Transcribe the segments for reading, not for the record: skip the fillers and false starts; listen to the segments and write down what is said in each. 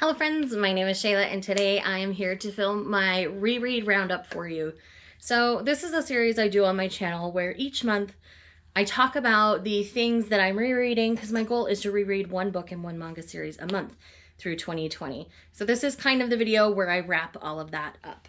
Hello friends, my name is Shayla and today I am here to film my ReRead Roundup for you. So this is a series I do on my channel where each month I talk about the things that I'm rereading because my goal is to reread one book and one manga series a month through 2020. So this is kind of the video where I wrap all of that up.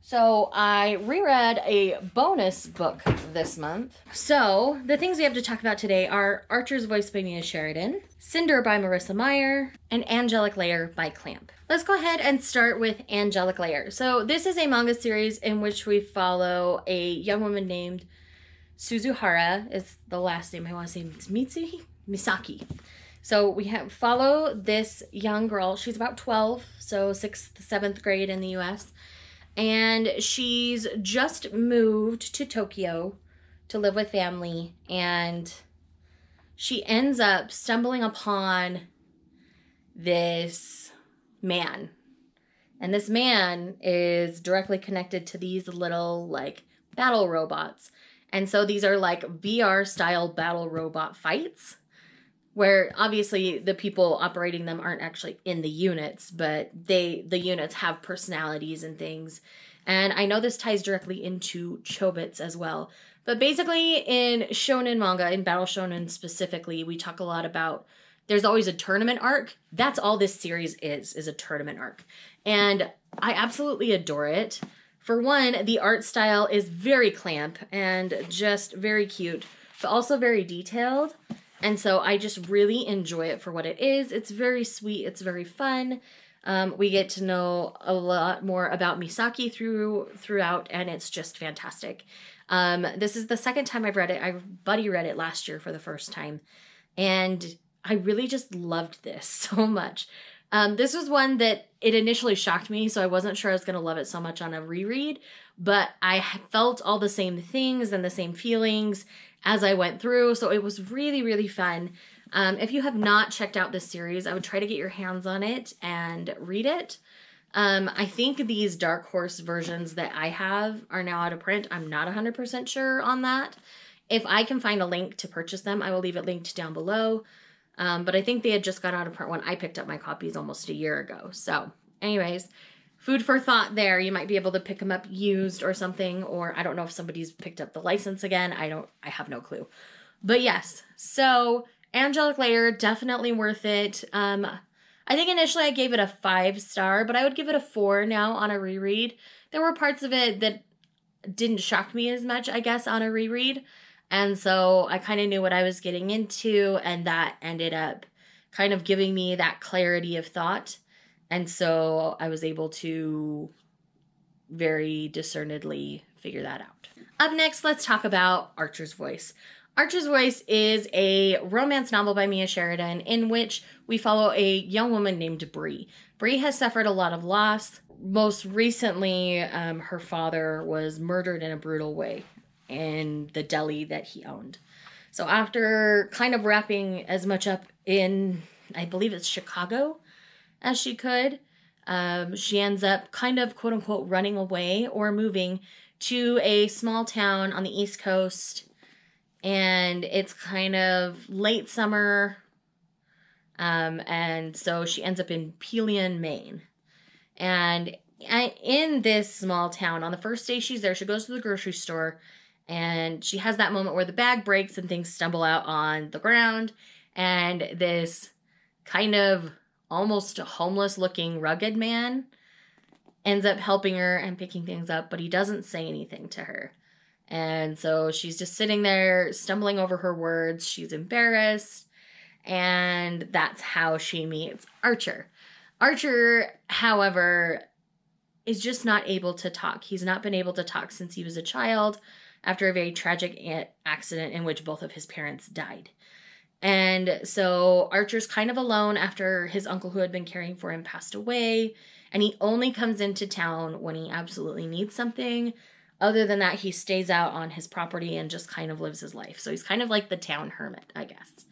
So I reread a bonus book this month. So the things we have to talk about today are Archer's Voice by Mia Sheridan, Cinder by Marissa Meyer, and Angelic Layer by Clamp. Let's go ahead and start with Angelic Layer. So this is a manga series in which we follow a young woman named Suzuhara, is the last name I want to say, Misaki. So we follow this young girl. She's about 12, so 6th, 7th grade in the US. And she's just moved to Tokyo to live with family, and she ends up stumbling upon this man. And this man is directly connected to these little, like, battle robots. And so these are, like, VR-style battle robot fights, where obviously the people operating them aren't actually in the units, but the units have personalities and things. And I know this ties directly into Chobits as well. But basically in shonen manga, in Battle Shonen specifically, we talk a lot about there's always a tournament arc. That's all this series is a tournament arc. And I absolutely adore it. For one, the art style is very Clamp and just very cute, but also very detailed. And so I just really enjoy it for what it is. It's very sweet. It's very fun. We get to know a lot more about Misaki throughout, and it's just fantastic. This is the second time I've read it. Buddy read it last year for the first time, and I really just loved this so much. This was one that it initially shocked me, so I wasn't sure I was going to love it so much on a reread, but I felt all the same things and the same feelings as I went through, so it was really, really fun. If you have not checked out this series, I would try to get your hands on it and read it. I think these Dark Horse versions that I have are now out of print. I'm not 100% sure on that. If I can find a link to purchase them, I will leave it linked down below. But I think they had just gone out of print when I picked up my copies almost a year ago. So anyways, food for thought there. You might be able to pick them up used or something, or I don't know if somebody's picked up the license again. I have no clue. But yes, so Angelic Layer, definitely worth it. I think initially I gave it a 5-star, but I would give it a 4 now on a reread. There were parts of it that didn't shock me as much, I guess, on a reread. And so I kind of knew what I was getting into, and that ended up kind of giving me that clarity of thought. And so I was able to very discernedly figure that out. Up next, let's talk about Archer's Voice. Archer's Voice is a romance novel by Mia Sheridan in which we follow a young woman named Bree. Bree has suffered a lot of loss. Most recently, her father was murdered in a brutal way in the deli that he owned. So after kind of wrapping as much up in, I believe it's Chicago, as she could, she ends up kind of quote unquote running away or moving to a small town on the East Coast. And it's kind of late summer. And so she ends up in Pelion, Maine. And in this small town, on the first day she's there, she goes to the grocery store and she has that moment where the bag breaks and things stumble out on the ground. And this kind of almost homeless looking rugged man ends up helping her and picking things up, but he doesn't say anything to her. And so she's just sitting there stumbling over her words. She's embarrassed. And that's how she meets Archer. Archer, however, is just not able to talk. He's not been able to talk since he was a child after a very tragic accident in which both of his parents died. And so Archer's kind of alone after his uncle who had been caring for him passed away. And he only comes into town when he absolutely needs something. Other than that, he stays out on his property and just kind of lives his life. So he's kind of like the town hermit, I guess.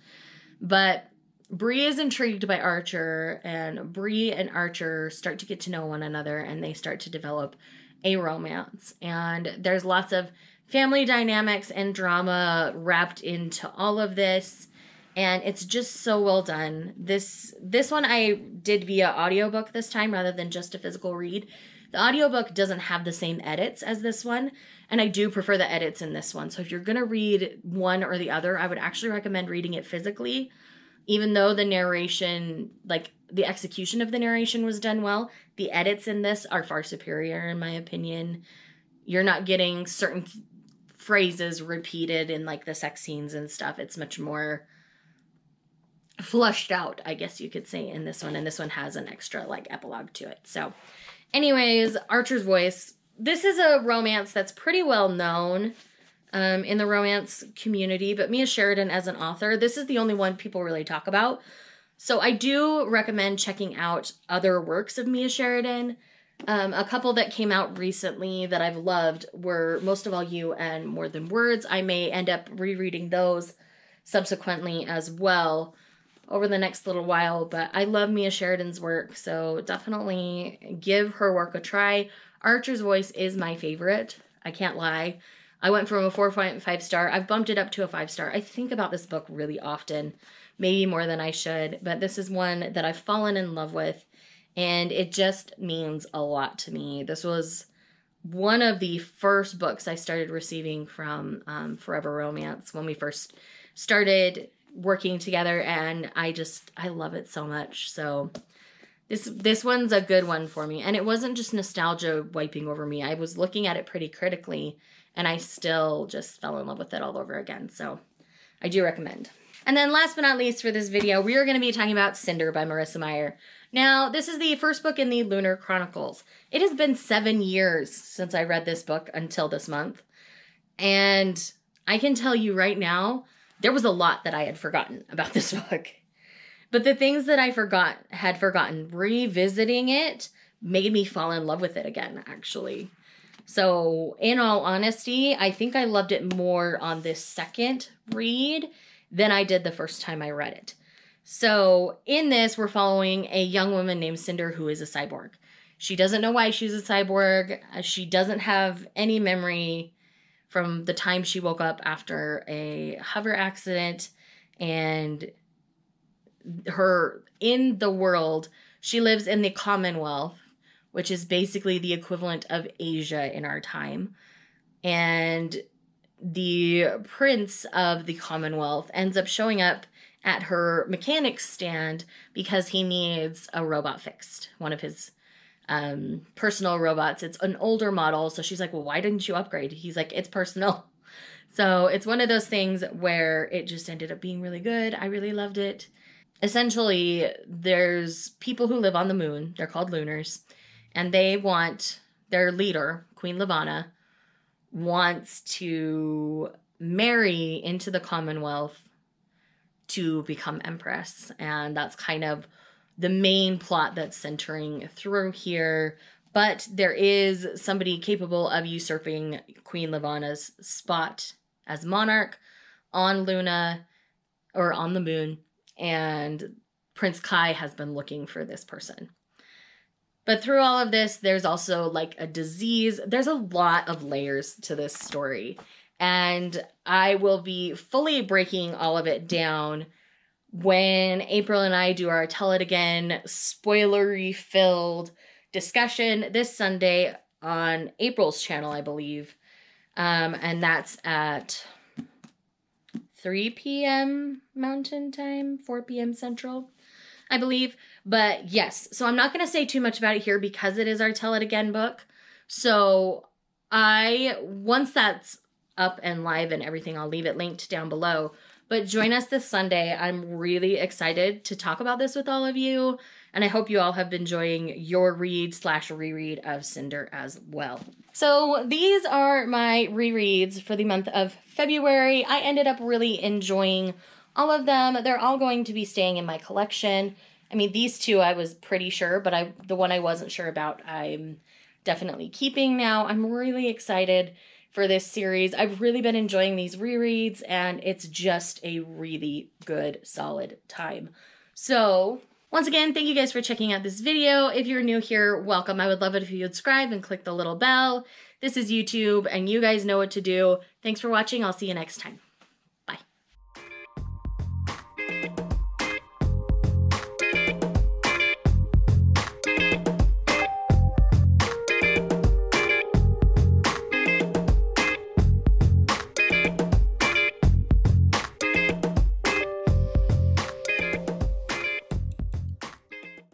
But Bree is intrigued by Archer, and Bree and Archer start to get to know one another, and they start to develop a romance. And there's lots of family dynamics and drama wrapped into all of this. and it's just so well done. This one I did via audiobook this time rather than just a physical read. The audiobook doesn't have the same edits as this one, and I do prefer the edits in this one. So if you're going to read one or the other, I would actually recommend reading it physically. Even though the narration, like the execution of the narration was done well, the edits in this are far superior in my opinion. You're not getting certain phrases repeated in like the sex scenes and stuff. It's much more flushed out, I guess you could say, in this one. And this one has an extra like epilogue to it. So anyways, Archer's Voice. This is a romance that's pretty well known in the romance community, but Mia Sheridan as an author, this is the only one people really talk about. So I do recommend checking out other works of Mia Sheridan. A couple that came out recently that I've loved were Most of All You and More Than Words. I may end up rereading those subsequently as well over the next little while, but I love Mia Sheridan's work, so definitely give her work a try. Archer's Voice is my favorite. I can't lie. I went from a 4.5 star. I've bumped it up to a 5 star. I think about this book really often, maybe more than I should, but this is one that I've fallen in love with, and it just means a lot to me. This was one of the first books I started receiving from Forever Romance when we first started working together, and I love it so much. So this one's a good one for me, and it wasn't just nostalgia wiping over me. I was looking at it pretty critically, and I still just fell in love with it all over again. So I do recommend. And then last but not least for this video, we are going to be talking about Cinder by Marissa Meyer. Now, this is the first book in the Lunar Chronicles. It has been 7 years since I read this book until this month. And I can tell you right now, there was a lot that I had forgotten about this book. But the things that I had forgotten, revisiting it made me fall in love with it again, actually. So in all honesty, I think I loved it more on this second read than I did the first time I read it. So in this, we're following a young woman named Cinder who is a cyborg. She doesn't know why she's a cyborg. She doesn't have any memory from the time she woke up after a hover accident, and in the world, she lives in the Commonwealth, which is basically the equivalent of Asia in our time. And the prince of the Commonwealth ends up showing up at her mechanic's stand because he needs a robot fixed. One of his personal robots. It's an older model. So she's like, well, why didn't you upgrade? He's like, it's personal. So it's one of those things where it just ended up being really good. I really loved it. Essentially, there's people who live on the moon. They're called Lunars. And they want, their leader, Queen Levana, wants to marry into the Commonwealth to become Empress. And that's kind of the main plot that's centering through here. But there is somebody capable of usurping Queen Levana's spot as monarch on Luna, or on the moon. And Prince Kai has been looking for this person. But through all of this, there's also like a disease. There's a lot of layers to this story. And I will be fully breaking all of it down when April and I do our Tell It Again spoilery filled discussion this Sunday on April's channel, I believe. And that's at 3 p.m. Mountain Time, 4 p.m. Central, I believe. But yes, so I'm not going to say too much about it here because it is our Tell It Again book. So once that's up and live and everything, I'll leave it linked down below. But join us this Sunday. I'm really excited to talk about this with all of you. And I hope you all have been enjoying your read/reread of Cinder as well. So these are my rereads for the month of February. I ended up really enjoying all of them. They're all going to be staying in my collection. I mean, these two I was pretty sure, but the one I wasn't sure about, I'm definitely keeping now. I'm really excited for this series. I've really been enjoying these rereads, and it's just a really good, solid time. So once again, thank you guys for checking out this video. If you're new here, welcome. I would love it if you would subscribe and click the little bell. This is YouTube, and you guys know what to do. Thanks for watching. I'll see you next time.